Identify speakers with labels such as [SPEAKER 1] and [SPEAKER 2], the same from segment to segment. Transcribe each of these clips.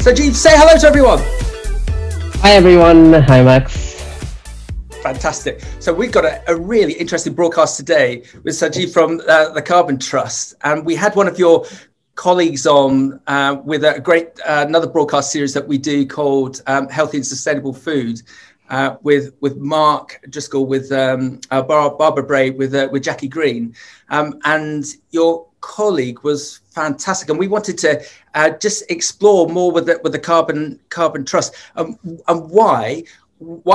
[SPEAKER 1] Sajeev, say hello to everyone.
[SPEAKER 2] Hi everyone. Hi Max.
[SPEAKER 1] Fantastic. So we've got a really interesting broadcast today with Sajeev from the Carbon Trust, and we had one of your colleagues on with a great another broadcast series that we do called Healthy and Sustainable Food with Mark Driscoll, with Barbara Bray, with Jackie Green, and your colleague was fantastic, and we wanted to just explore more with the Carbon Trust, and why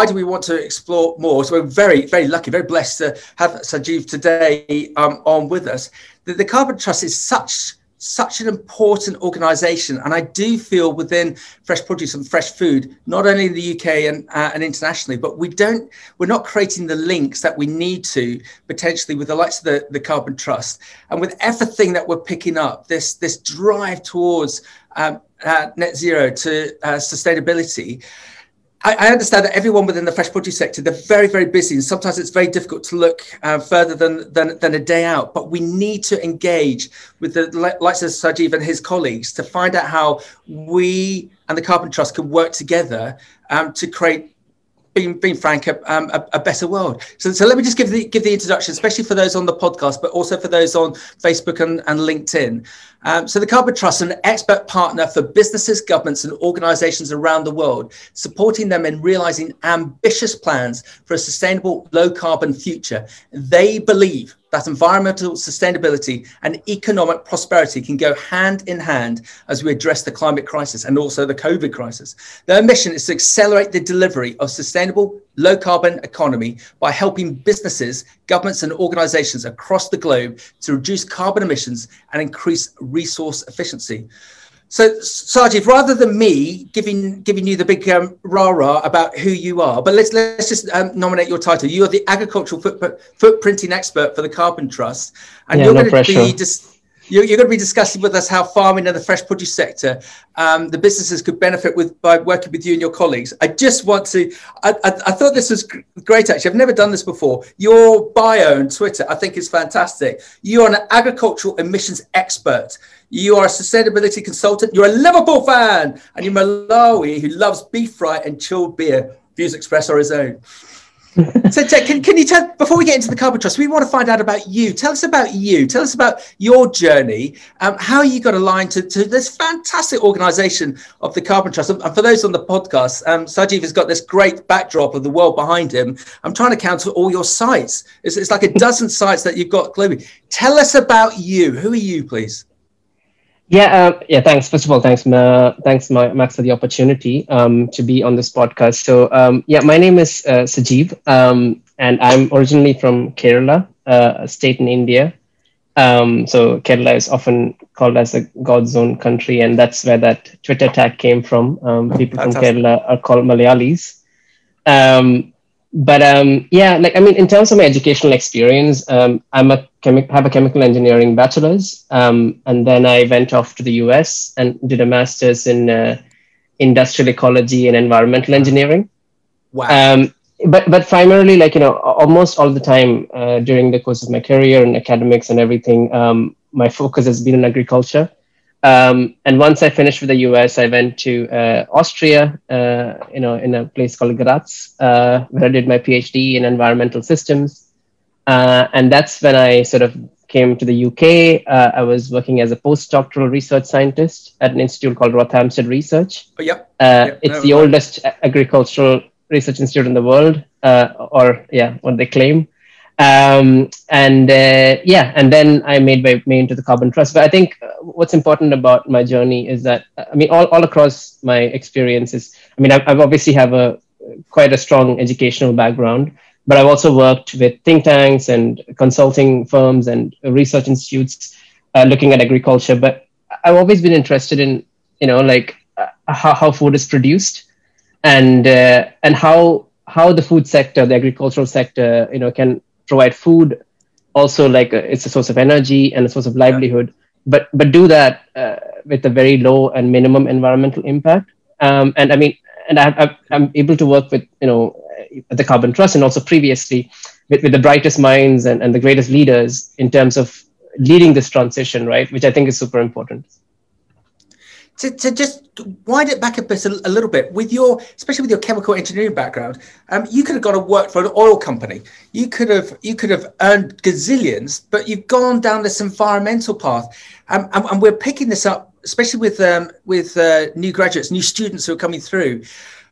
[SPEAKER 1] do we want to explore more? So we're very, very lucky, very blessed to have Sajeev today on with us. The Carbon Trust is such an important organisation, and I do feel within fresh produce and fresh food, not only in the UK and internationally, but we're not creating the links that we need to potentially with the likes of the Carbon Trust, and with everything that we're picking up, this drive towards net zero to sustainability. I understand that everyone within the fresh produce sector, they're very, very busy, and sometimes it's very difficult to look further than a day out. But we need to engage with the likes of Sajeev and his colleagues to find out how we and the Carbon Trust can work together to create, being frank, a better world. So let me just give the introduction, especially for those on the podcast, but also for those on Facebook and LinkedIn. So the Carbon Trust is an expert partner for businesses, governments and organizations around the world, supporting them in realizing ambitious plans for a sustainable low carbon future. They believe that environmental sustainability and economic prosperity can go hand in hand as we address the climate crisis and also the COVID crisis. Their mission is to accelerate the delivery of sustainable low carbon economy by helping businesses, governments and organizations across the globe to reduce carbon emissions and increase resource efficiency. So, Sajeev, rather than me giving you the big rah-rah about who you are, but let's just nominate your title. You are the agricultural footprinting expert for the Carbon Trust, and you're going to be discussing with us how farming and the fresh produce sector, the businesses could benefit by working with you and your colleagues. I just want to, I thought this was great, actually. I've never done this before. Your bio on Twitter, I think, is fantastic. You're an agricultural emissions expert. You are a sustainability consultant. You're a Liverpool fan, and you're Malawi who loves beef fry and chilled beer. Views expressed are his own. So can you tell, before we get into the Carbon Trust, we want to find out about you. Tell us about you. Tell us about your journey, how you got aligned to this fantastic organisation of the Carbon Trust. And for those on the podcast, Sajeev has got this great backdrop of the world behind him. I'm trying to count all your sites. It's like a dozen sites that you've got globally. Tell us about you. Who are you, please?
[SPEAKER 2] Yeah, thanks. First of all, thanks, Max, for the opportunity to be on this podcast. So, my name is Sajeev, and I'm originally from Kerala, a state in India. So Kerala is often called as the God's own country, and that's where that Twitter tag came from. People from Kerala are called Malayalis. In terms of my educational experience, I have a chemical engineering bachelor's, and then I went off to the US and did a master's in industrial ecology and environmental engineering.
[SPEAKER 1] Wow.
[SPEAKER 2] But primarily, almost all the time during the course of my career and academics and everything, my focus has been in agriculture. And once I finished with the US, I went to Austria, in a place called Graz, where I did my PhD in environmental systems. And that's when I sort of came to the UK. I was working as a postdoctoral research scientist at an institute called Rothamsted Research.
[SPEAKER 1] Oh, yep.
[SPEAKER 2] It's the oldest agricultural research institute in the world, what they claim. And then I made my way into the Carbon Trust. But I think what's important about my journey is that, all across my experiences, I've obviously have quite a strong educational background, but I've also worked with think tanks and consulting firms and research institutes looking at agriculture. But I've always been interested in, how food is produced and how the food sector, the agricultural sector, can provide food. Also, it's a source of energy and a source of livelihood, but do that with a very low and minimum environmental impact. I'm able to work with, the Carbon Trust and also previously with the brightest minds and the greatest leaders in terms of leading this transition, right? Which I think is super important.
[SPEAKER 1] To just wind it back a little bit, with your, especially with your chemical engineering background, you could have gone and worked for an oil company. You could have earned gazillions, but you've gone down this environmental path. And we're picking this up, especially with new graduates, new students who are coming through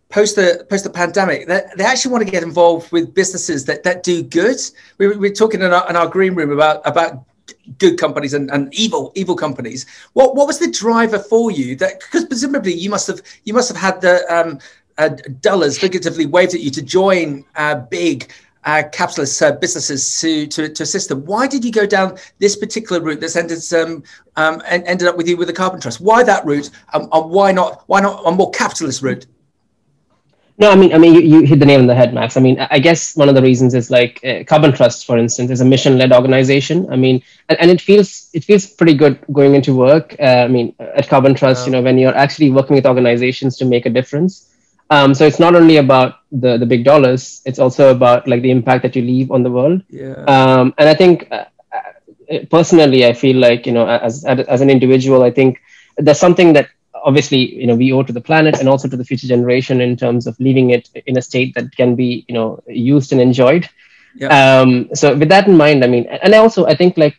[SPEAKER 1] post the pandemic. They actually want to get involved with businesses that do good. We're talking in our green room about good companies and evil companies. What was the driver for you? That, because presumably you must have had the dollars figuratively waved at you to join big capitalist businesses to assist them. Why did you go down this particular route that's ended up with you with the Carbon Trust? Why that route, and why not a more capitalist route?
[SPEAKER 2] No, I mean, you hit the nail on the head, Max. I mean, I guess one of the reasons is like Carbon Trust, for instance, is a mission-led organization. I mean, and it feels pretty good going into work. I mean, at Carbon Trust, when you're actually working with organizations to make a difference. So it's not only about the big dollars; it's also about like the impact that you leave on the world.
[SPEAKER 1] Yeah.
[SPEAKER 2] And I think personally, I feel like as an individual, I think there's something that obviously we owe to the planet and also to the future generation in terms of leaving it in a state that can be used and enjoyed. Yeah. So with that in mind, I mean, and I think like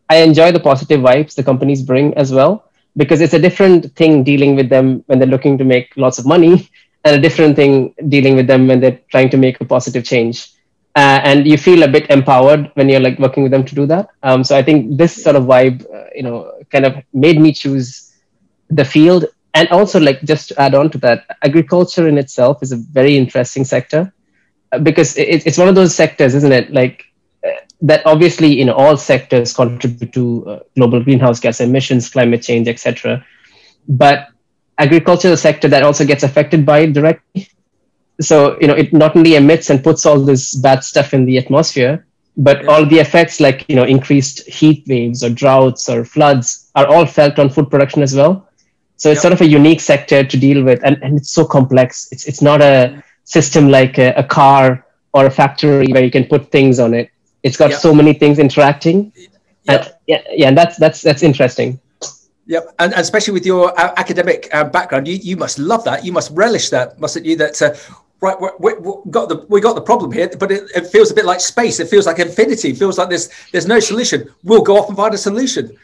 [SPEAKER 2] I enjoy the positive vibes the companies bring as well, because it's a different thing dealing with them when they're looking to make lots of money, and a different thing dealing with them when they're trying to make a positive change. And you feel a bit empowered when you're like working with them to do that. So I think this sort of vibe, kind of made me choose the field. And also, like, just to add on to that, agriculture in itself is a very interesting sector, because it's one of those sectors, isn't it? Like that obviously all sectors contribute to global greenhouse gas emissions, climate change, etc. But agriculture is a sector that also gets affected by it directly. So, it not only emits and puts all this bad stuff in the atmosphere, but all the effects like, increased heat waves or droughts or floods are all felt on food production as well. So it's sort of a unique sector to deal with. And it's so complex. It's not a system like a car or a factory where you can put things on it. It's got so many things interacting. And that's interesting.
[SPEAKER 1] Yep, and especially with your academic background, you must love that. You must relish that, mustn't you? That right, we got the problem here, but it feels a bit like space. It feels like infinity. It feels like there's no solution. We'll go off and find a solution.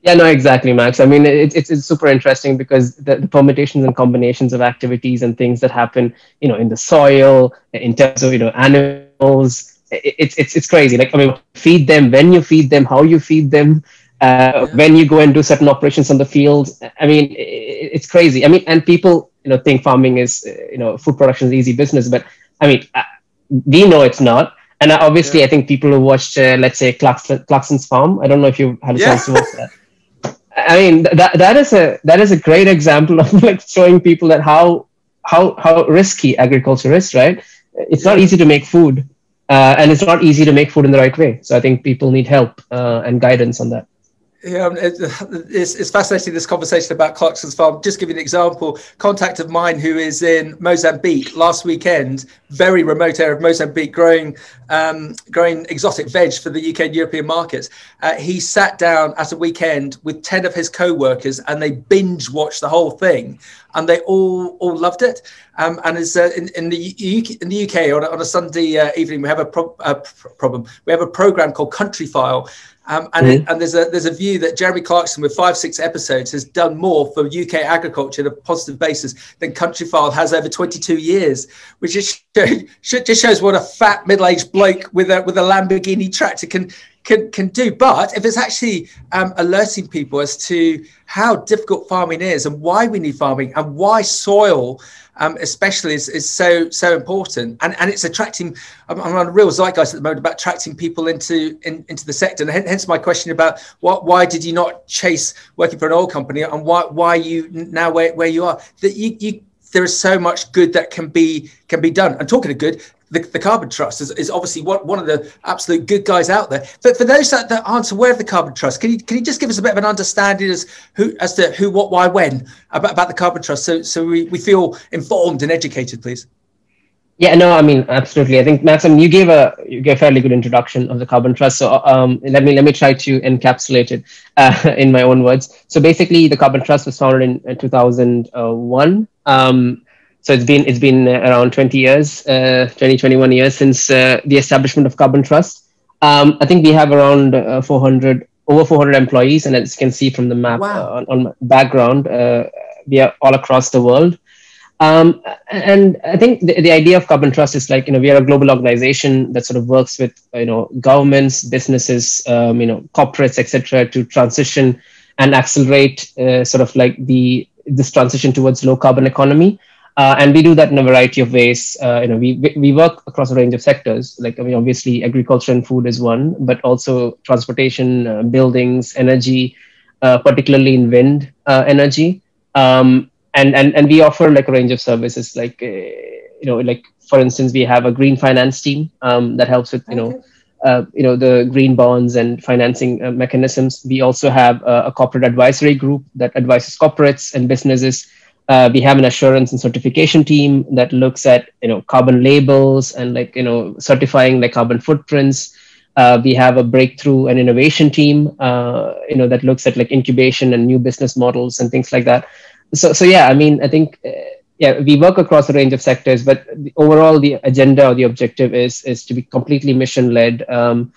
[SPEAKER 2] Yeah, no, exactly, Max. I mean, it's super interesting because the permutations and combinations of activities and things that happen, in the soil, in terms of animals, it's crazy. Like, I mean, feed them, when you feed them, how you feed them. When you go and do certain operations on the field, I mean, it's crazy. I mean, and people, think farming is, food production is easy business, but I mean, we know it's not. And obviously, I think people who watched, let's say, Clarkson's Farm, I don't know if you had a chance to watch that. I mean, that is a great example of like showing people that how risky agriculture is, right? It's not easy to make food, and it's not easy to make food in the right way. So I think people need help and guidance on that.
[SPEAKER 1] Yeah, it's fascinating, this conversation about Clarkson's Farm. Just give you an example. Contact of mine who is in Mozambique last weekend, very remote area of Mozambique, growing exotic veg for the UK and European markets. He sat down at a weekend with 10 of his co-workers and they binge watched the whole thing, and they all loved it. And it's in the UK on a Sunday evening, we have a problem. We have a program called Country File. And there's a view that Jeremy Clarkson, with 5-6 episodes, has done more for UK agriculture on a positive basis than Country File has over 22 years, which just shows what a fat middle-aged bloke with a Lamborghini tractor can do. But if it's actually alerting people as to how difficult farming is and why we need farming and why soil especially is so important, and it's attracting. I'm on a real zeitgeist at the moment about attracting people into the sector, and hence my question about why did you not chase working for an oil company, and why you now where you are, that there is so much good that can be done. And talking of good, the Carbon Trust is obviously one of the absolute good guys out there. But for those that aren't aware of the Carbon Trust, can you just give us a bit of an understanding as to who, what, why, when about the Carbon Trust, so we feel informed and educated, please?
[SPEAKER 2] Yeah, no, I mean, absolutely. I think, Maxim, you gave a fairly good introduction of the Carbon Trust. So let me try to encapsulate it in my own words. So basically, the Carbon Trust was founded in 2001. So it's been around 20 years, 21 years since the establishment of Carbon Trust. I think we have around 400 over 400 employees, and as you can see from the map
[SPEAKER 1] Wow.
[SPEAKER 2] on my background, we are all across the world. And I think the idea of Carbon Trust is like, we are a global organization that sort of works with, governments, businesses, corporates, etc., to transition and accelerate sort of like this transition towards low carbon economy. And we do that in a variety of ways. We work across a range of sectors. Like, I mean, obviously, agriculture and food is one, but also transportation, buildings, energy, particularly in wind energy. And we offer like a range of services, like like for instance, we have a green finance team that helps with the green bonds and financing mechanisms. We also have a corporate advisory group that advises corporates and businesses. We have an assurance and certification team that looks at carbon labels and like certifying like carbon footprints. We have a breakthrough and innovation team that looks at like incubation and new business models and things like that. So yeah, I mean, I think we work across a range of sectors, but overall the agenda or the objective is to be completely mission led, and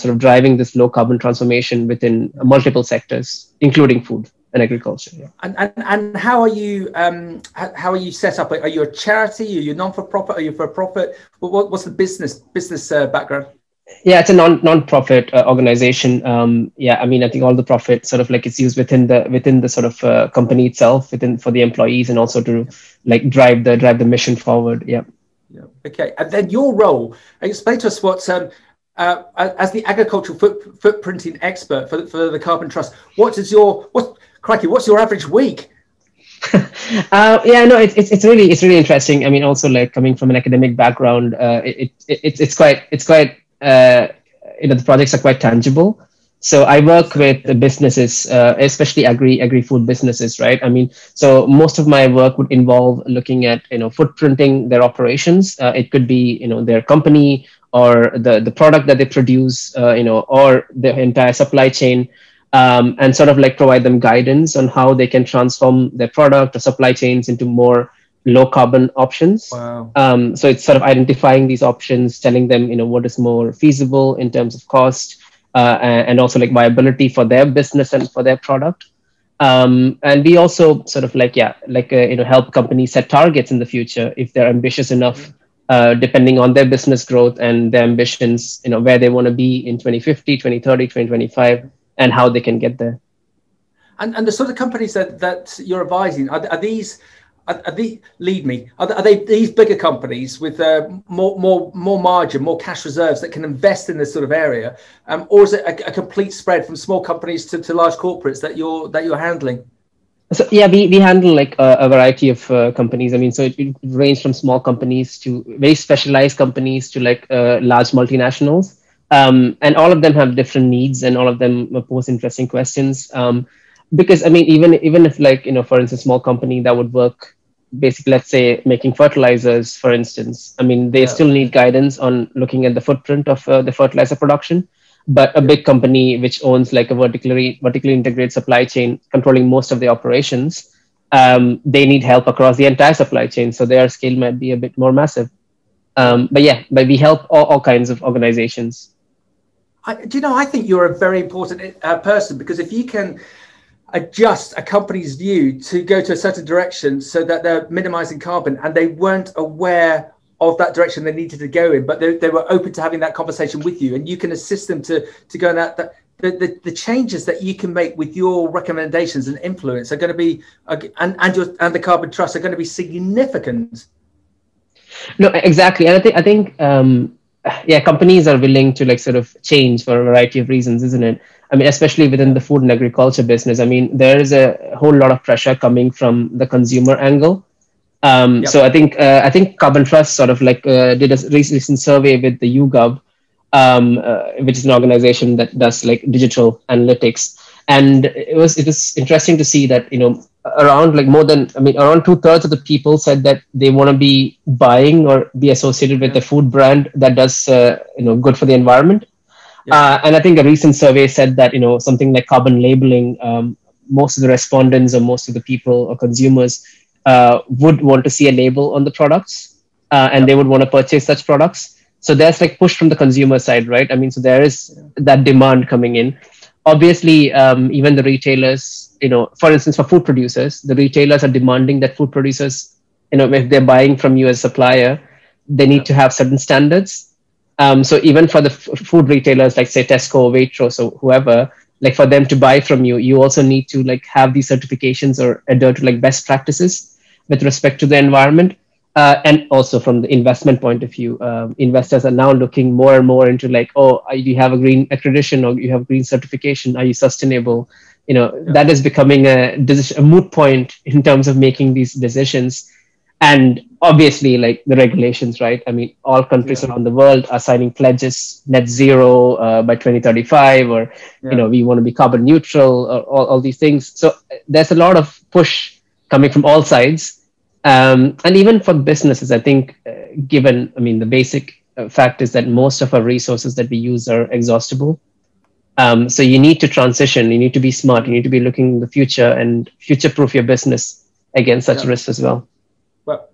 [SPEAKER 2] sort of driving this low carbon transformation within multiple sectors, including food and agriculture. Yeah.
[SPEAKER 1] And how are you set up? Are you a charity? Are you non-for-profit? Are you for profit? What's the business background?
[SPEAKER 2] Yeah, it's a non-profit organization. I mean, I think all the profit sort of like it's used within the sort of company itself, for the employees, and also to like drive the mission forward. Yeah.
[SPEAKER 1] Yeah. Okay. And then your role. Explain to us what as the agricultural footprinting expert for the Carbon Trust. What's your average week?
[SPEAKER 2] It's really interesting. I mean, also like coming from an academic background, it's quite the projects are quite tangible. So I work with businesses, especially agri-food businesses, right? I mean, so most of my work would involve looking at footprinting their operations. It could be their company or the product that they produce, or the entire supply chain, and sort of like provide them guidance on how they can transform their product or supply chains into more low carbon options.
[SPEAKER 1] Wow.
[SPEAKER 2] So it's sort of identifying these options, telling them, what is more feasible in terms of cost, and also like viability for their business and for their product. And we also sort of help companies set targets in the future if they're ambitious enough, depending on their business growth and their ambitions, where they want to be in 2050, 2030, 2025, and how they can get there.
[SPEAKER 1] And the sort of companies that you're advising, are these these bigger companies with more margin, more cash reserves that can invest in this sort of area, or is it a complete spread from small companies to large corporates that you're handling?
[SPEAKER 2] So yeah, we handle like a variety of companies. I mean, so it ranges from small companies to very specialized companies to like large multinationals, and all of them have different needs, and all of them pose interesting questions. Because I mean, even if like for instance, small company that would work basically, let's say, making fertilizers, for instance. I mean, they still need guidance on looking at the footprint of the fertilizer production. But a big company which owns like a vertically integrated supply chain, controlling most of the operations, they need help across the entire supply chain. So their scale might be a bit more massive. But we help all kinds of organizations.
[SPEAKER 1] I think you're a very important person, because if you can adjust a company's view to go to a certain direction so that they're minimizing carbon, and they weren't aware of that direction they needed to go in, but they were open to having that conversation with you, and you can assist them to go in that the changes that you can make with your recommendations and influence are going to be and the Carbon Trust are going to be significant.
[SPEAKER 2] No, exactly. And I think companies are willing to like sort of change for a variety of reasons, isn't it? I mean, especially within the food and agriculture business. I mean, there is a whole lot of pressure coming from the consumer angle. So I think Carbon Trust sort of like did a recent survey with the YouGov, which is an organization that does like digital analytics, and it was interesting to see that around like more than, I mean, around 2/3 of the people said that they want to be buying or be associated with a food brand that does, good for the environment. And I think a recent survey said that, something like carbon labeling, most of the respondents or most of the people or consumers would want to see a label on the products, and they would want to purchase such products. So there's like push from the consumer side, right? I mean, so there is that demand coming in. Obviously, even the retailers, for instance, for food producers, the retailers are demanding that food producers, if they're buying from you as a supplier, they need to have certain standards. So even for the food retailers, like say Tesco, Waitrose, or whoever, like for them to buy from you, you also need to like have these certifications or adhere to like best practices with respect to the environment. And also from the investment point of view, investors are now looking more and more into like, oh, you have a green accreditation or you have green certification. Are you sustainable? That is becoming a moot point in terms of making these decisions. And obviously, like the regulations, right? I mean, all countries around the world are signing pledges, net zero by 2035, or, we want to be carbon neutral, or all these things. So there's a lot of push coming from all sides. And even for businesses, I think, the basic fact is that most of our resources that we use are exhaustible. So you need to transition, you need to be smart, you need to be looking in the future and future-proof your business against such risks as well.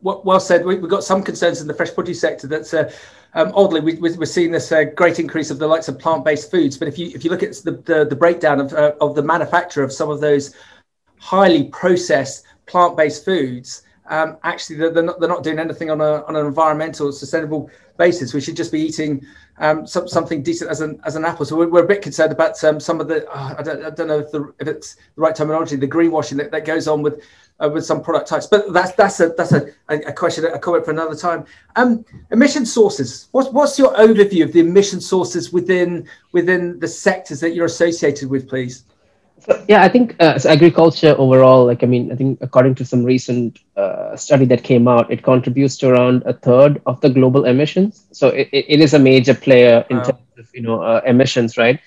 [SPEAKER 1] Well said. We've got some concerns in the fresh produce sector that's oddly we're seeing this great increase of the likes of plant-based foods. But if you look at the breakdown of the manufacture of some of those highly processed plant-based foods, actually they're not doing anything on an environmental sustainable basis. We should just be eating something decent as an apple. So we're a bit concerned about some of the I don't know if it's the right terminology, the greenwashing that goes on with some product types, but that's a question, a comment for another time. Emission sources. What's your overview of the emission sources within the sectors that you're associated with, please?
[SPEAKER 2] So, I think agriculture overall, I think according to some recent study that came out, it contributes to around 1/3 of the global emissions. So it is a major player in terms of emissions, right?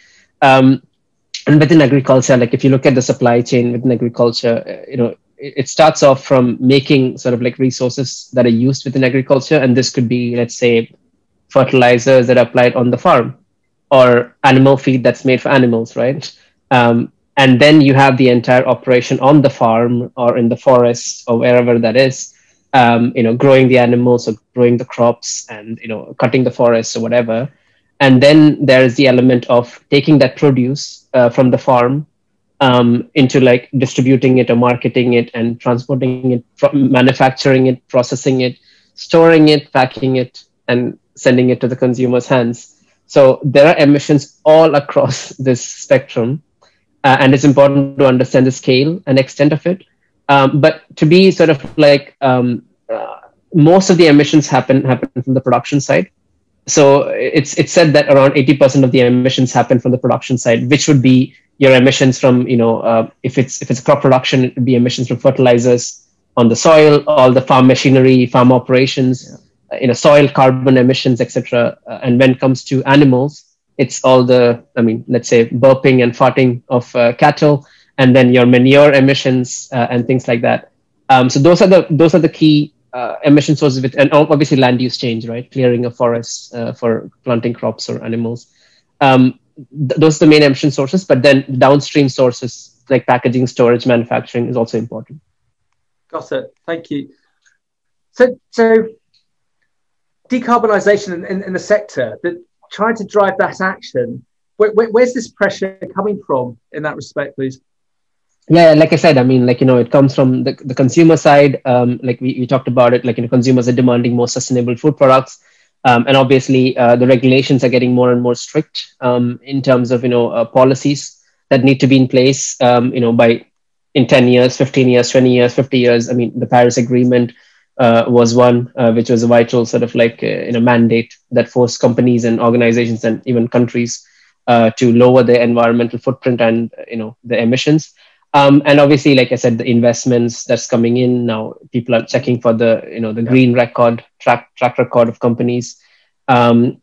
[SPEAKER 2] And within agriculture, like if you look at the supply chain within agriculture, it starts off from making sort of like resources that are used within agriculture. And this could be, let's say, fertilizers that are applied on the farm or animal feed that's made for animals, right? And then you have the entire operation on the farm or in the forest or wherever that is, growing the animals or growing the crops and, cutting the forests or whatever. And then there is the element of taking that produce from the farm into like distributing it or marketing it and transporting it, manufacturing it, processing it, storing it, packing it, and sending it to the consumer's hands. So there are emissions all across this spectrum, and it's important to understand the scale and extent of it. But to be sort of like most of the emissions happen from the production side. So it's said that around 80% of the emissions happen from the production side, which would be your emissions from, if it's crop production, it would be emissions from fertilizers on the soil, all the farm machinery, farm operations, soil carbon emissions, etc. And when it comes to animals, it's all the, let's say burping and farting of cattle, and then your manure emissions and things like that. So those are the key emission sources, and obviously land use change, right? Clearing of forests for planting crops or animals. Those are the main emission sources, but then downstream sources like packaging, storage, manufacturing is also important.
[SPEAKER 1] Got it. Thank you. So decarbonisation in the sector, trying to drive that action, where's this pressure coming from in that respect, please?
[SPEAKER 2] Yeah, like I said, it comes from the consumer side. Like we talked about it, consumers are demanding more sustainable food products. And obviously, the regulations are getting more and more strict in terms of, policies that need to be in place, by in 10 years, 15 years, 20 years, 50 years. The Paris Agreement was one, which was a vital sort of like, mandate that forced companies and organizations and even countries to lower their environmental footprint and, the emissions. And obviously, like I said, the investments that's coming in now, people are checking for the, the green record, track record of companies. So,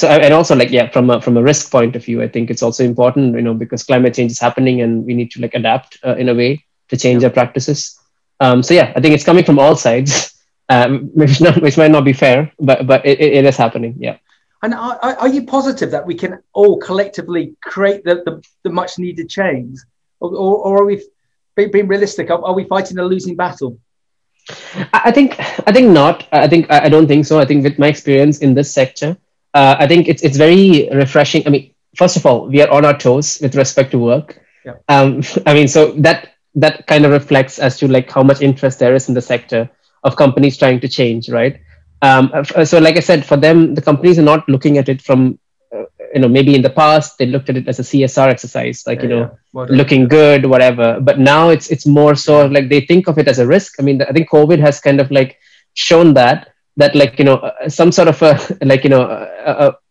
[SPEAKER 2] and also from a risk point of view, I think it's also important, because climate change is happening and we need to adapt in a way to change their practices. So yeah, I think it's coming from all sides, which might not be fair, but it is happening. Yeah.
[SPEAKER 1] And are you positive that we can all collectively create the much needed change, or are we being realistic? Are we fighting a losing battle?
[SPEAKER 2] I think not. I don't think so. I think with my experience in this sector, I think it's very refreshing. I mean, first of all, we are on our toes with respect to work.
[SPEAKER 1] Yeah.
[SPEAKER 2] I mean, so that kind of reflects as to like how much interest there is in the sector of companies trying to change, right? So like I said, for them, the companies are not looking at it from, maybe in the past, they looked at it as a CSR exercise, like, looking good, whatever. But now it's more so like they think of it as a risk. I mean, I think COVID has kind of like shown that like, some sort of like an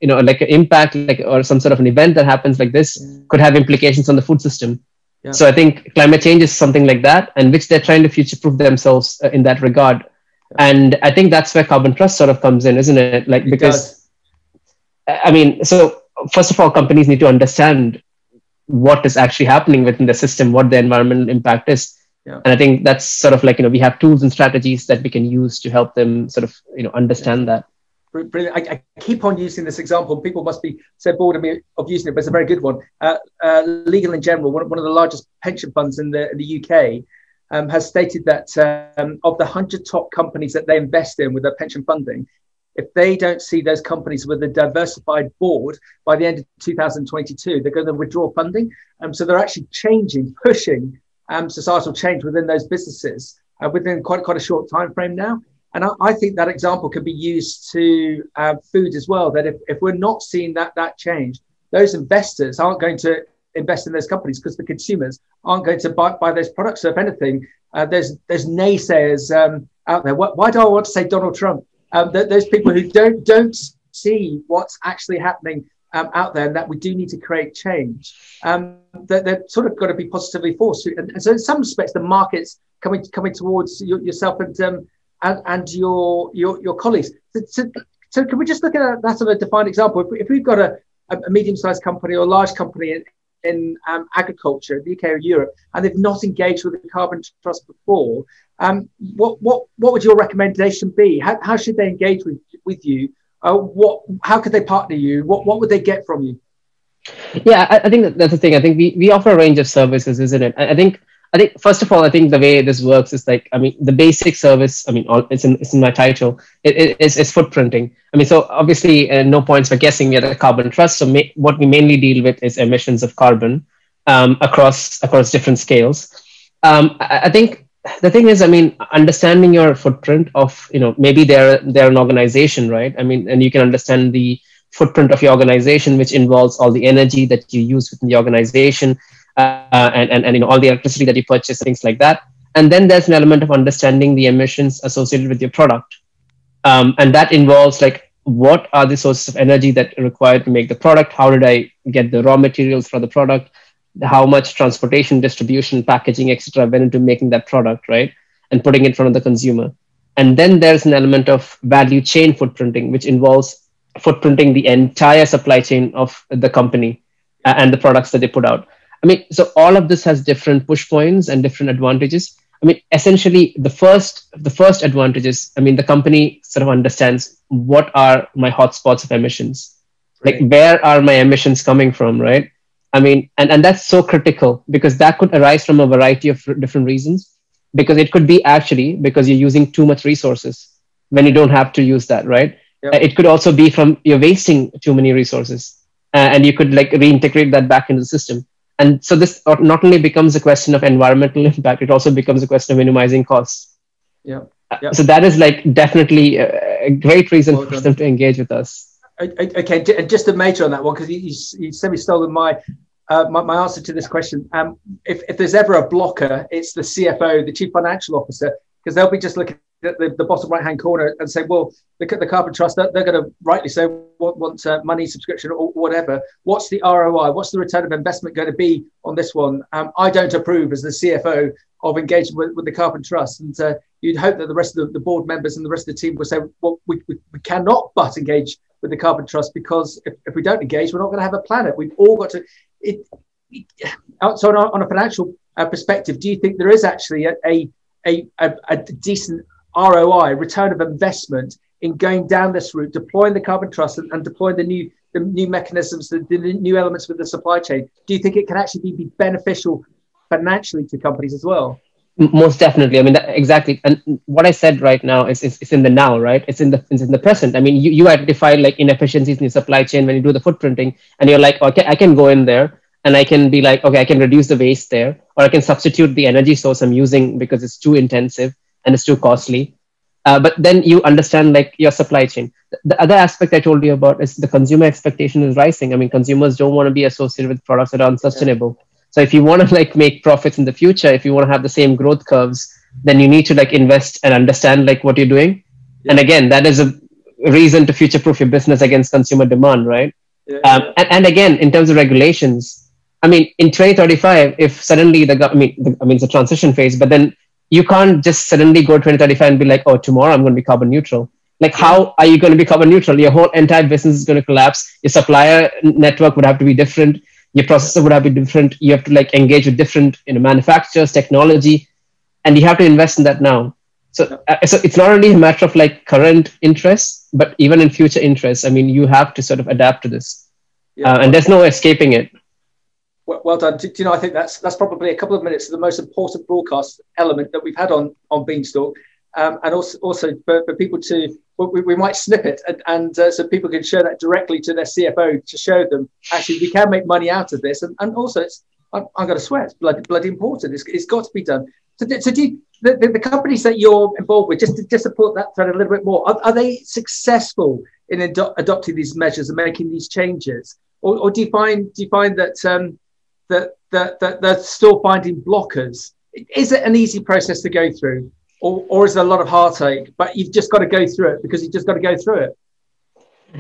[SPEAKER 2] impact, like, or some sort of an event that happens like this could have implications on the food system. Yeah. So I think climate change is something like that, and which they're trying to future-proof themselves in that regard. And I think that's where carbon trust sort of comes in, isn't it? Like, because, I mean, so first of all, companies need to understand what is actually happening within the system, what the environmental impact is. Yeah. And I think that's sort of like, we have tools and strategies that we can use to help them sort of, understand that.
[SPEAKER 1] Brilliant. I keep on using this example. People must be so bored of me of using it, but it's a very good one. Legal & General, one of the largest pension funds in the UK, has stated that of the 100 top companies that they invest in with their pension funding, if they don't see those companies with a diversified board by the end of 2022, they're going to withdraw funding. So they're actually pushing societal change within those businesses within quite a short time frame now. And I think that example can be used to food as well, that if we're not seeing that change, those investors aren't going to invest in those companies because the consumers aren't going to buy those products. So if anything, there's naysayers out there. Why do I want to say Donald Trump? Those people who don't see what's actually happening out there, and that we do need to create change. They're sort of got to be positively forced. And so in some respects, the market's coming towards yourself and your colleagues. So can we just look at that as a defined example? If we've got a medium-sized company or a large company in agriculture, the UK or Europe, and they've not engaged with the carbon trust before, what would your recommendation be? How should they engage with you? How could they partner you? What would they get from you?
[SPEAKER 2] Yeah, I think that's the thing. I think we offer a range of services, isn't it? I think first of all, I think the way this works is like, I mean, the basic service, I mean, it's in my title, is footprinting. I mean, so obviously no points for guessing we are the carbon trust. So what we mainly deal with is emissions of carbon across different scales. I think the thing is, I mean, understanding your footprint of, maybe they're an organization, right? I mean, and you can understand the footprint of your organization, which involves all the energy that you use within the organization, and all the electricity that you purchase, things like that. And then there's an element of understanding the emissions associated with your product. And that involves like, what are the sources of energy that are required to make the product? How did I get the raw materials for the product? How much transportation, distribution, packaging, etc. went into making that product, right? And putting it in front of the consumer. And then there's an element of value chain footprinting, which involves footprinting the entire supply chain of the company and the products that they put out. I mean, so all of this has different push points and different advantages. I mean, essentially, the first advantage is, I mean, the company sort of understands what are my hotspots of emissions, right. Like where are my emissions coming from, right? I mean, and that's so critical because that could arise from a variety of different reasons. Because it could be actually because you're using too much resources when you don't have to use that, right? Yep. It could also be from you're wasting too many resources, and you could like reintegrate that back into the system. And so this not only becomes a question of environmental impact, it also becomes a question of minimizing costs. Yeah. Yep. So that is like definitely a great reason for them to engage with us.
[SPEAKER 1] Okay, and just a major on that one, because you semi-stolen my answer to this question. If there's ever a blocker, it's the CFO, the Chief Financial Officer, because they'll be just looking at the bottom right-hand corner and say, well, the Carbon Trust, they're going to rightly so want money, subscription, or whatever. What's the ROI? What's the return of investment going to be on this one? I don't approve as the CFO of engaging with the Carbon Trust. And you'd hope that the rest of the board members and the rest of the team will say, well, we cannot but engage with the Carbon Trust, because if we don't engage, we're not going to have a planet. We've all got to. So on a financial perspective, do you think there is actually a decent ROI, return of investment, in going down this route, deploying the carbon trust and deploying the new mechanisms, the new elements with the supply chain? Do you think it can actually be beneficial financially to companies as well?
[SPEAKER 2] Most definitely. I mean, exactly. And what I said right now is in the now, right? It's in the present. I mean, you identify like inefficiencies in your supply chain when you do the footprinting, and you're like, okay, I can go in there and I can be like, okay, I can reduce the waste there, or I can substitute the energy source I'm using because it's too intensive and it's too costly. But then you understand like your supply chain. The other aspect I told you about is the consumer expectation is rising. I mean, consumers don't want to be associated with products that are unsustainable. Yeah. So if you want to like make profits in the future, if you want to have the same growth curves, then you need to like invest and understand like what you're doing. Yeah. And again, that is a reason to future-proof your business against consumer demand, right? Yeah. And again, in terms of regulations, I mean, in 2035, if suddenly it's a transition phase, but then you can't just suddenly go to 2035 and be like, oh, tomorrow I'm going to be carbon neutral. Like, how are you going to be carbon neutral? Your whole entire business is going to collapse. Your supplier network would have to be different. Your processor would have to be different. You have to like engage with different manufacturers, technology, and you have to invest in that now. So it's not only a matter of like current interests, but even in future interests. I mean, you have to sort of adapt to this, and there's no escaping it.
[SPEAKER 1] Well done. Do you know, I think that's probably a couple of minutes of the most important broadcast element that we've had on Beanstalk, and also for people to, we might snip it and so people can show that directly to their CFO to show them actually we can make money out of this, and also I'm going to swear it's bloody important. It's got to be done. So do the companies that you're involved with, just to support that thread a little bit more, are they successful in adopting these measures and making these changes, or do you find that that they're still finding blockers? Is it an easy process to go through, or is there a lot of heartache, but you've just got to go through it because you've just got to go through it?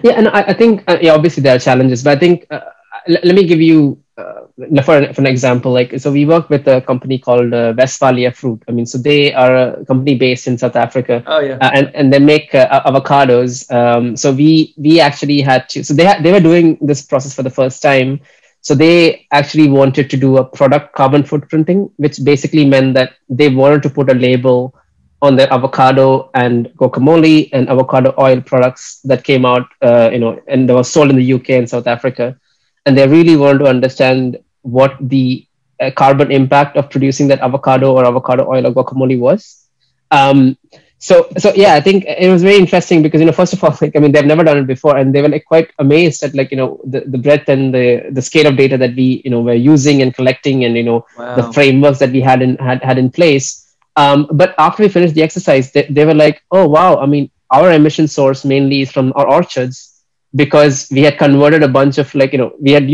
[SPEAKER 2] Yeah, and I think, obviously there are challenges, but I think, let me give you, for an example, like, so we work with a company called Westphalia Fruit. I mean, so they are a company based in South Africa.
[SPEAKER 1] Oh, yeah.
[SPEAKER 2] And they make avocados. So we actually had to, so they were doing this process for the first time. So they actually wanted to do a product carbon footprinting, which basically meant that they wanted to put a label on their avocado and guacamole and avocado oil products that came out, and they were sold in the UK and South Africa. And they really wanted to understand what the carbon impact of producing that avocado or avocado oil or guacamole was. So yeah, I think it was very interesting because, first of all, like, I mean, they've never done it before, and they were like quite amazed at like, the breadth and the scale of data that we, were using and collecting, and, wow, the frameworks that we had in place. But after we finished the exercise, they were like, oh, wow, I mean, our emission source mainly is from our orchards, because we had converted a bunch of like, we had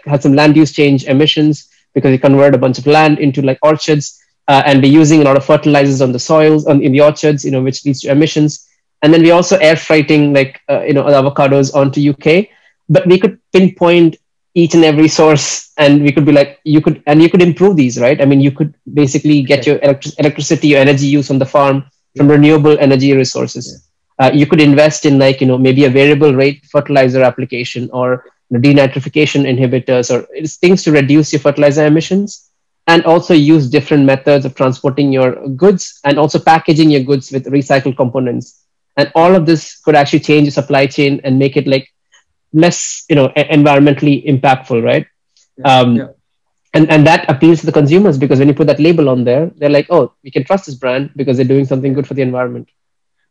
[SPEAKER 2] had some land use change emissions because we converted a bunch of land into like orchards. And we're using a lot of fertilizers on the soils, in the orchards, which leads to emissions. And then we also air freighting like, the avocados onto UK, but we could pinpoint each and every source, and we could be like, you could improve these, right? I mean, you could basically get your electricity, your energy use on the farm from renewable energy resources. You could invest in like, maybe a variable rate fertilizer application, or denitrification inhibitors, or things to reduce your fertilizer emissions. And also use different methods of transporting your goods, and also packaging your goods with recycled components. And all of this could actually change the supply chain and make it like less, environmentally impactful, right? Yeah. And that appeals to the consumers, because when you put that label on there, they're like, oh, we can trust this brand because they're doing something good for the environment.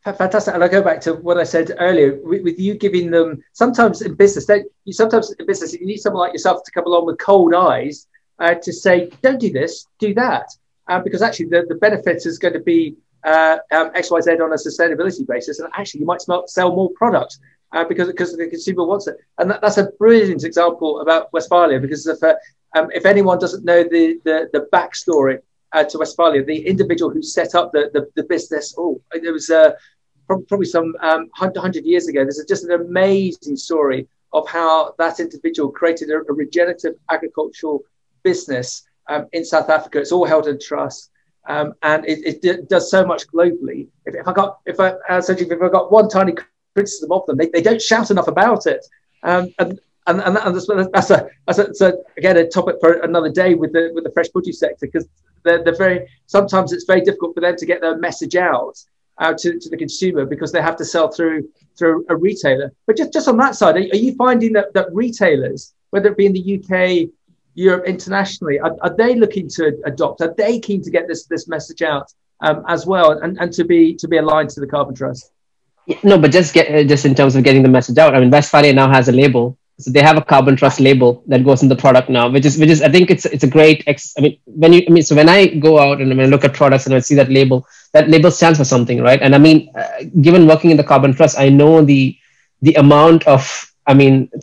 [SPEAKER 1] Fantastic. And I go back to what I said earlier with you giving them, sometimes in business, you need someone like yourself to come along with cold eyes, to say, don't do this, do that. Because actually the benefit is going to be XYZ on a sustainability basis. And actually you might sell more products because the consumer wants it. And that's a brilliant example about Westphalia, because if anyone doesn't know the backstory to Westphalia, the individual who set up the business, there was probably some 100 years ago. This is just an amazing story of how that individual created a regenerative agricultural business in South Africa. It's all held in trust, and it does so much globally. If I got one tiny criticism of them, they don't shout enough about it. And that's again a topic for another day with the fresh produce sector, because they're very, sometimes it's very difficult for them to get their message out to the consumer, because they have to sell through a retailer. But just on that side, are you finding that retailers, whether it be in the UK, Europe, internationally, are they looking to adopt? Are they keen to get this message out as well, and to be aligned to the Carbon Trust?
[SPEAKER 2] No, but just in terms of getting the message out. I mean, Westphalia now has a label, so they have a Carbon Trust label that goes in the product now, which is I think it's a great. So when I go out and I look at products and I see that label stands for something, right? And I mean, given working in the Carbon Trust, I know the amount of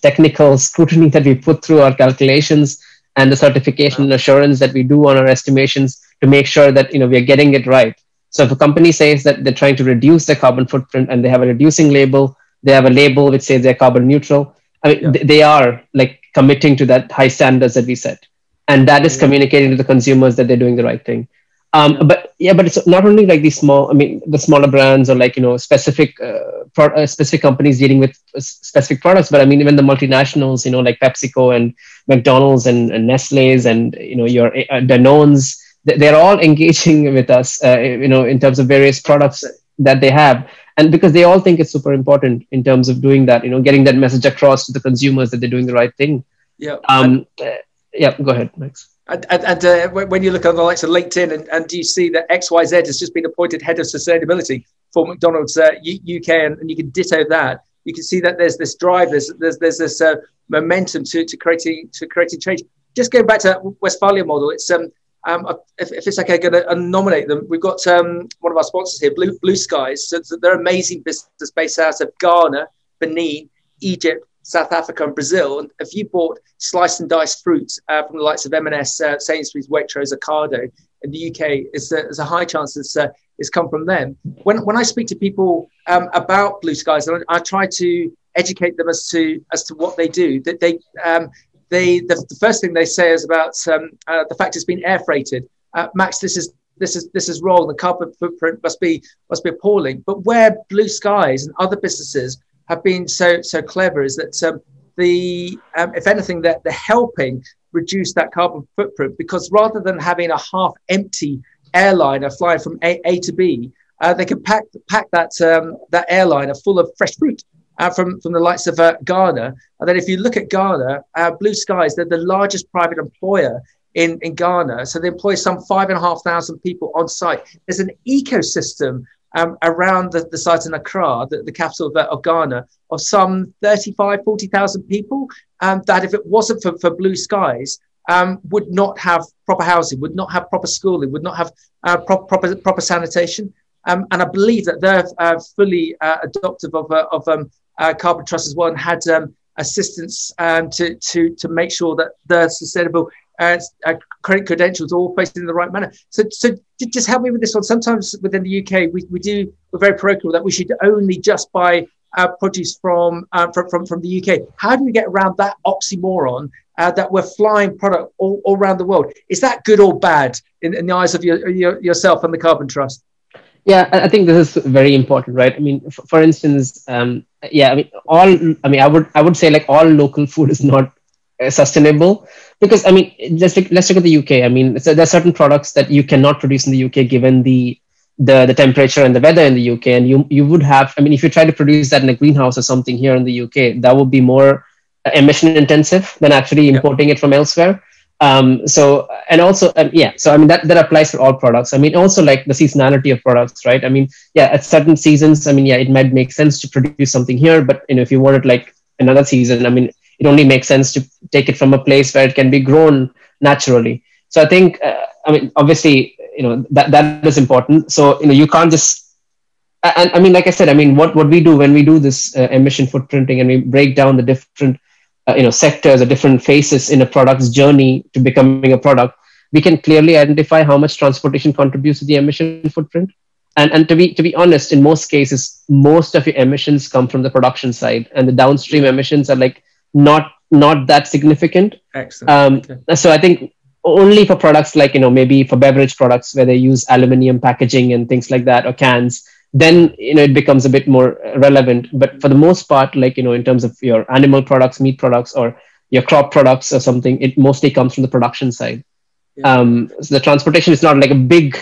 [SPEAKER 2] technical scrutiny that we put through our calculations and the certification and assurance that we do on our estimations to make sure that we are getting it right. So if a company says that they're trying to reduce their carbon footprint and they have a reducing label, they have a label which says they're carbon neutral, they are like committing to that high standards that we set. And that is communicating to the consumers that they're doing the right thing. But it's not only like the smaller brands or specific companies dealing with specific products, but even the multinationals, like PepsiCo and McDonald's and Nestle's and your Danone's, they're all engaging with us, in terms of various products that they have, and because they all think it's super important in terms of doing that, getting that message across to the consumers that they're doing the right thing.
[SPEAKER 1] Yeah.
[SPEAKER 2] Go ahead, Max.
[SPEAKER 1] And when you look on the likes of LinkedIn, and do you see that XYZ has just been appointed head of sustainability for McDonald's UK, and you can ditto that. You can see that there's this drive, there's this momentum to creating change. Just going back to Westphalia model, it's if it's okay, I'm going to nominate them. We've got one of our sponsors here, Blue Skies. So they're amazing business based out of Ghana, Benin, Egypt, South Africa and Brazil. And if you bought sliced and diced fruit from the likes of M&S, Sainsbury's, Waitrose, Ocado in the UK, there's a high chance it's come from them. When I speak to people about Blue Skies, I try to educate them as to what they do. That the first thing they say is about the fact it's been air freighted. Max, this is wrong. The carbon footprint must be appalling. But where Blue Skies and other businesses have been so clever is that if anything, they're helping reduce that carbon footprint, because rather than having a half empty airliner flying from A to B, they can pack that airliner full of fresh fruit from the likes of Ghana. And then if you look at Ghana, Blue Skies, they're the largest private employer in Ghana. So they employ some 5,500 people on site. There's an ecosystem around the site in Accra, the capital of Ghana, of some 40,000 people, that if it wasn't for Blue Skies, would not have proper housing, would not have proper schooling, would not have proper sanitation. And I believe that they're fully adoptive of Carbon Trust as well, and had assistance to make sure that the sustainable credit credentials are all placed in the right manner. So just help me with this one. Sometimes within the UK, we're very parochial that we should only just buy produce from the UK. How do we get around that oxymoron that we're flying product all around the world? Is that good or bad in the eyes of yourself and the Carbon Trust?
[SPEAKER 2] Yeah, I think this is very important, right? I mean, for instance, I would say like all local food is not sustainable, because let's look at the UK. There are certain products that you cannot produce in the UK given the temperature and the weather in the UK, and you would have, if you try to produce that in a greenhouse or something here in the UK, that would be more emission intensive than actually importing it from elsewhere. So that applies for all products. Also like the seasonality of products, right? At certain seasons, it might make sense to produce something here, but if you want it like another season, it only makes sense to take it from a place where it can be grown naturally. So I think, obviously, that is important. So, you can't just, like I said, what we do when we do this emission footprinting and we break down the different sectors or different phases in a product's journey to becoming a product, we can clearly identify how much transportation contributes to the emission footprint. And to be honest, in most cases, most of your emissions come from the production side, and the downstream emissions are like not that significant.
[SPEAKER 1] Excellent. Okay.
[SPEAKER 2] So I think only for products like, maybe for beverage products where they use aluminum packaging and things like that, or cans, then it becomes a bit more relevant. But for the most part, like in terms of your animal products, meat products, or your crop products or something, it mostly comes from the production side. So the transportation is not like a big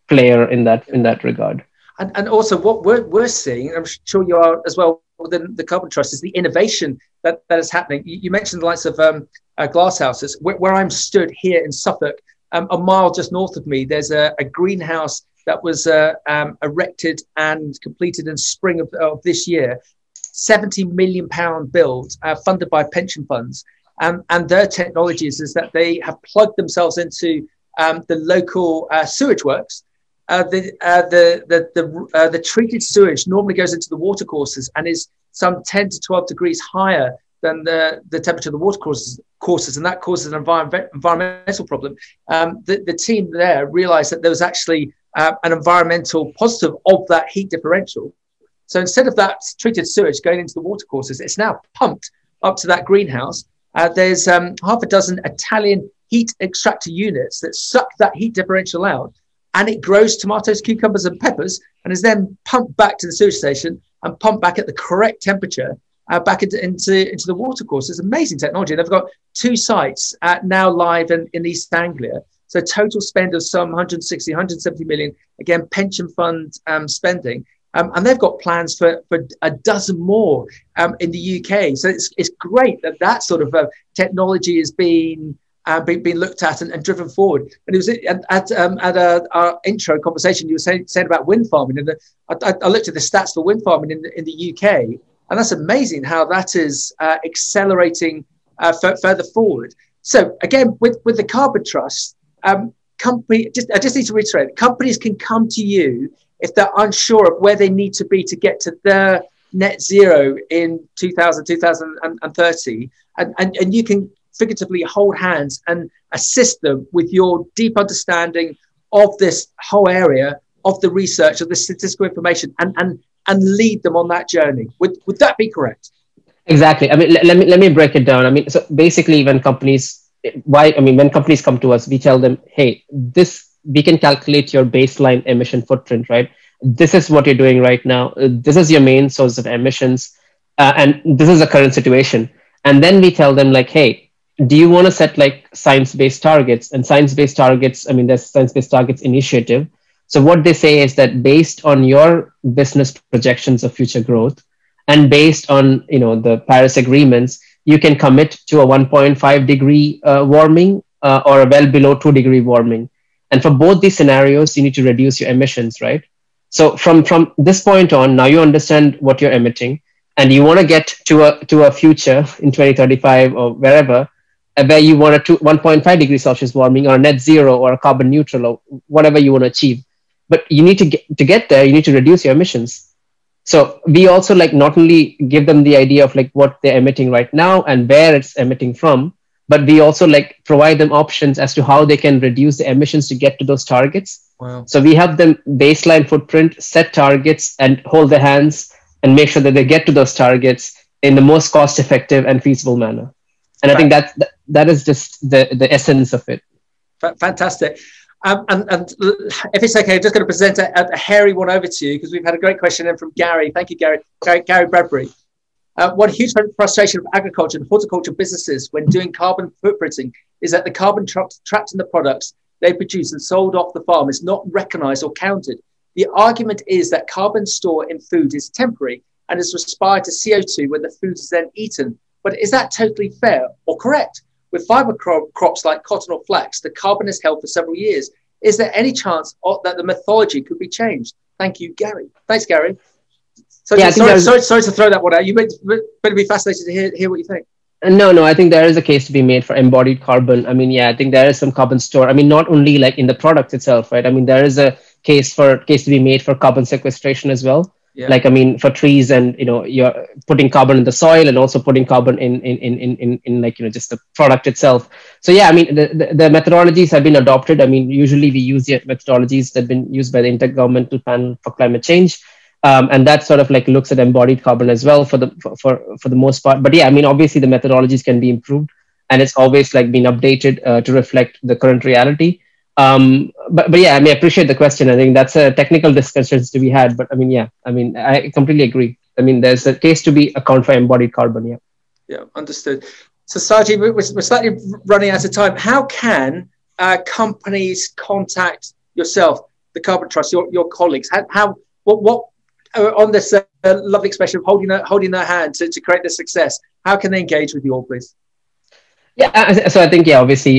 [SPEAKER 2] player in that regard.
[SPEAKER 1] And also what we're seeing, I'm sure you are as well within the Carbon Trust, is the innovation that is happening. You mentioned the likes of glass houses. Where I'm stood here in Suffolk, a mile just north of me, there's a greenhouse that was erected and completed in spring of this year. £70 million build, funded by pension funds. And their technologies is that they have plugged themselves into the local sewage works. The treated sewage normally goes into the watercourses and is some 10 to 12 degrees higher than the temperature of the watercourses, and that causes an environmental problem. The team there realized that there was actually an environmental positive of that heat differential. So instead of that treated sewage going into the watercourses, it's now pumped up to that greenhouse. There's half a dozen Italian heat extractor units that suck that heat differential out, and it grows tomatoes, cucumbers, and peppers, and is then pumped back to the sewage station and pumped back at the correct temperature back into the watercourse. It's amazing technology. They've got 2 sites now live in East Anglia. So total spend of some 160, 170 million, again, pension fund spending. And they've got plans for a dozen more in the UK. So it's great that sort of technology is being looked at and driven forward. And it was at our intro conversation, you were saying about wind farming. And I looked at the stats for wind farming in the UK, and that's amazing how that is accelerating further forward. So again, with the Carbon Trust, I just need to reiterate, companies can come to you if they're unsure of where they need to be to get to their net zero in 2030, and you can figuratively hold hands and assist them with your deep understanding of this whole area of the research, of the statistical information, and lead them on that journey. Would that be correct?
[SPEAKER 2] Exactly. I mean, let me break it down. I mean, so basically, when companies come to us, we tell them, hey, we can calculate your baseline emission footprint, right? This is what you're doing right now. This is your main source of emissions, and this is the current situation. And then we tell them, like, hey, do you want to set like science-based targets? And science-based targets, I mean, there's Science-Based Targets Initiative. So what they say is that based on your business projections of future growth, and based on the Paris agreements, you can commit to a 1.5 degree warming or a well below 2 degree warming. And for both these scenarios, you need to reduce your emissions, right? So from this point on, now you understand what you're emitting, and you want to get to a future in 2035 or wherever, where you want a 1.5 degrees Celsius warming, or a net zero, or a carbon neutral, or whatever you want to achieve. But you need to get there, you need to reduce your emissions. So we also like not only give them the idea of like what they're emitting right now and where it's emitting from, but we also like provide them options as to how they can reduce the emissions to get to those targets.
[SPEAKER 1] Wow.
[SPEAKER 2] So we have them baseline footprint, set targets, and hold their hands and make sure that they get to those targets in the most cost-effective and feasible manner. And I think that is just the essence of it.
[SPEAKER 1] Fantastic. And if it's okay, I'm just going to present a hairy one over to you, because we've had a great question in from Gary. Thank you, Gary. Gary Bradbury. One huge frustration of agriculture and horticulture businesses when doing carbon footprinting is that the carbon trapped in the products they produce and sold off the farm is not recognized or counted. The argument is that carbon stored in food is temporary and is respired to CO2 when the food is then eaten. But is that totally fair or correct? With fiber crops like cotton or flax, the carbon is held for several years. Is there any chance that the methodology could be changed? Thank you, Gary. Thanks, Gary. So yeah, sorry to throw that one out. You better be fascinated to hear what you think.
[SPEAKER 2] No, I think there is a case to be made for embodied carbon. I mean, yeah, I think there is some carbon store. I mean, not only like in the product itself, right? I mean, there is a case to be made for carbon sequestration as well. Yeah. Like, I mean, for trees, and you're putting carbon in the soil and also putting carbon in like just the product itself. So yeah, I mean, the methodologies have been adopted. I mean, usually we use the methodologies that have been used by the Intergovernmental Panel for Climate Change, and that sort of like looks at embodied carbon as well for the most part. But yeah, I mean, obviously the methodologies can be improved, and it's always like been updated to reflect the current reality. But yeah, I mean, I appreciate the question. I think that's a technical discussions to be had. But I mean, yeah, I mean, I completely agree. I mean, there's a case to be account for embodied carbon. Yeah.
[SPEAKER 1] Yeah, understood. So, Saji, we're slightly running out of time. How can companies contact yourself, the Carbon Trust, your colleagues? What on this lovely expression of holding their hand to create the success? How can they engage with you all, please?
[SPEAKER 2] Yeah, so I think, yeah, obviously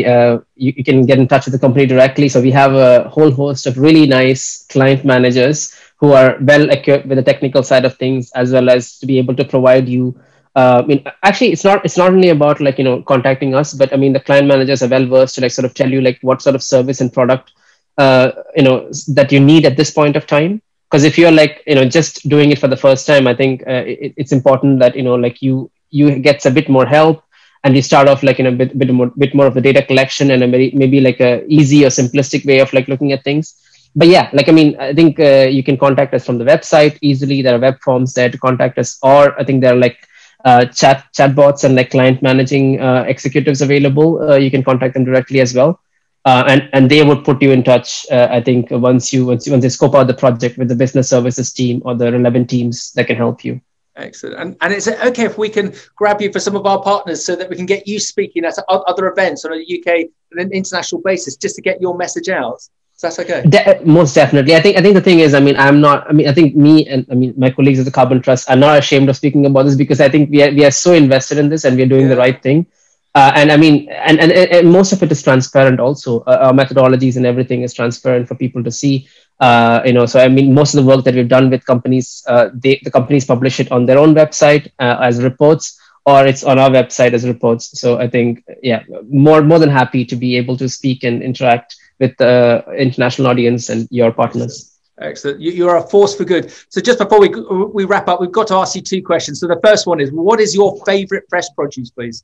[SPEAKER 2] you can get in touch with the company directly. So we have a whole host of really nice client managers who are well equipped with the technical side of things, as well as to be able to provide you. I mean, actually, it's not only about like, contacting us, but I mean, the client managers are well versed to like sort of tell you like what sort of service and product, that you need at this point of time. Because if you're like, just doing it for the first time, I think it's important that, like you get a bit more help, and you start off like in a bit more of the data collection and maybe like a easy or simplistic way of like looking at things. But yeah, like, I mean, I think you can contact us from the website easily. There are web forms there to contact us, or I think there are like chatbots and like client managing executives available. You can contact them directly as well. And they would put you in touch. I think once they scope out the project with the business services team or the relevant teams that can help you.
[SPEAKER 1] Excellent. And is it okay if we can grab you for some of our partners so that we can get you speaking at other events on a UK and an international basis, just to get your message out? So that's okay.
[SPEAKER 2] Most definitely. I think the thing is, I mean, I think me and my colleagues at the Carbon Trust are not ashamed of speaking about this, because I think we are so invested in this and we're doing the right thing. And I mean, and most of it is transparent also. Our methodologies and everything is transparent for people to see. So I mean, most of the work that we've done with companies, the companies publish it on their own website as reports, or it's on our website as reports. So I think, yeah, more than happy to be able to speak and interact with the international audience and your partners.
[SPEAKER 1] Excellent. You are a force for good. So just before we wrap up, we've got to ask you two questions. So the first one is, what is your favorite fresh produce, please?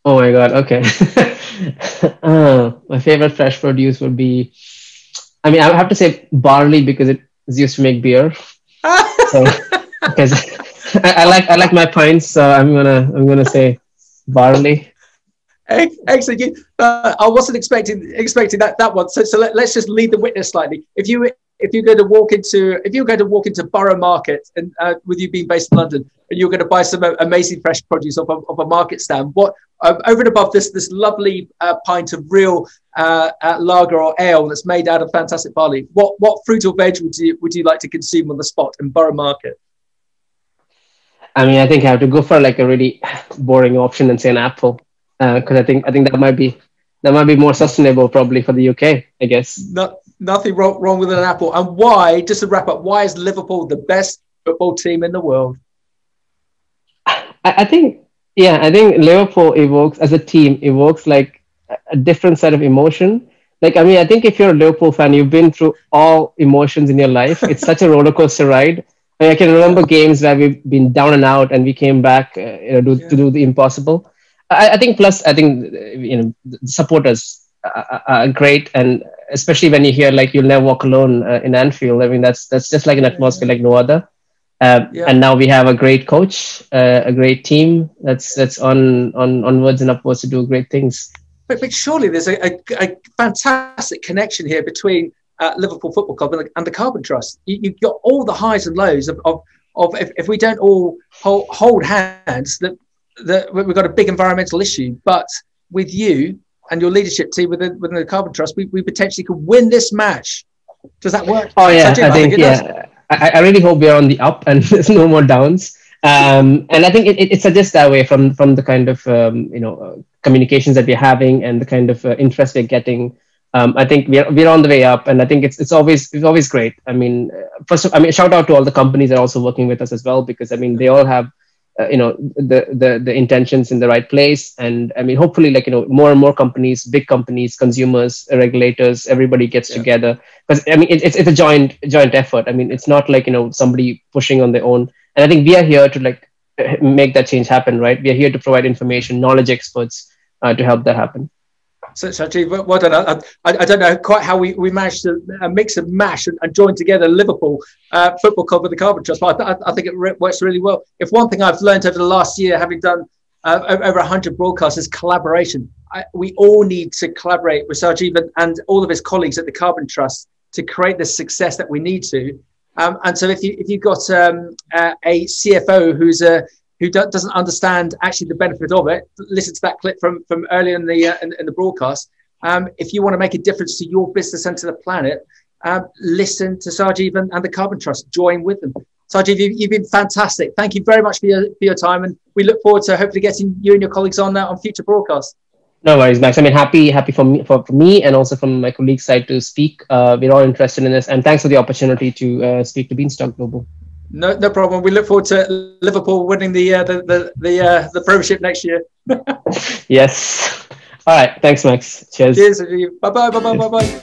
[SPEAKER 2] Oh my God. Okay. My favorite fresh produce would be, I mean, I have to say barley, because it's used to make beer. So, because I like my pints, so I'm gonna say barley.
[SPEAKER 1] Excellent. I wasn't expecting that one. So let's just lead the witness slightly. If you're going to walk into Borough Market, and with you being based in London, and you're going to buy some amazing fresh produce off a market stand, what over and above this lovely pint of real lager or ale that's made out of fantastic barley, what fruit or veg would you like to consume on the spot in Borough Market?
[SPEAKER 2] I mean, I think I have to go for like a really boring option and say an apple, because I think that might be more sustainable probably for the UK, I guess.
[SPEAKER 1] Nothing wrong with an apple. And why, just to wrap up, why is Liverpool the best football team in the world?
[SPEAKER 2] I think Liverpool as a team evokes like a different set of emotion. Like, I mean, I think if you're a Liverpool fan, you've been through all emotions in your life. It's such a roller coaster ride. I mean, I can remember games where we've been down and out and we came back to do the impossible. I think the supporters are great, and especially when you hear like "You'll Never Walk Alone" in Anfield. I mean, that's just like an atmosphere like no other. And now we have a great coach, a great team that's onwards and upwards to do great things.
[SPEAKER 1] But surely there's a fantastic connection here between Liverpool Football Club and the Carbon Trust. You've got all the highs and lows of if we don't all hold hands, that we've got a big environmental issue. But with you and your leadership team within the Carbon Trust, we potentially could win this match. Does that work?
[SPEAKER 2] Oh yeah, I think yeah. I really hope we're on the up and there's no more downs. And I think it suggests that way from the kind of communications that we're having and the kind of interest we're getting. I think we're on the way up, and I think it's always great. I mean, shout out to all the companies that are also working with us as well, because I mean they all have the intentions in the right place, and I mean hopefully more and more companies, big companies, consumers, regulators, everybody gets together, because I mean it's a joint effort. I mean it's not like somebody pushing on their own, and I think we are here to make that change happen, right? We are here to provide information, knowledge experts to help that happen.
[SPEAKER 1] So Sajeev, well done. I don't know quite how we managed to mix and mash and join together Liverpool Football Club with the Carbon Trust, but I think it works really well. If one thing I've learned over the last year, having done over 100 broadcasts, is collaboration. we all need to collaborate with Sajeev and all of his colleagues at the Carbon Trust to create the success that we need to. And so if you've got a CFO who doesn't understand actually the benefit of it, listen to that clip from earlier in the broadcast. If you want to make a difference to your business and to the planet, listen to Sajeev and the Carbon Trust. Join with them. Sajeev, you've been fantastic. Thank you very much for your time, and we look forward to hopefully getting you and your colleagues on future broadcasts.
[SPEAKER 2] No worries, Max. I mean, happy for me and also from my colleagues' side to speak. We're all interested in this, and thanks for the opportunity to speak to Beanstalk Global.
[SPEAKER 1] No problem. We look forward to Liverpool winning the Premiership next year.
[SPEAKER 2] Yes. All right. Thanks, Max. Cheers.
[SPEAKER 1] Cheers. Bye bye.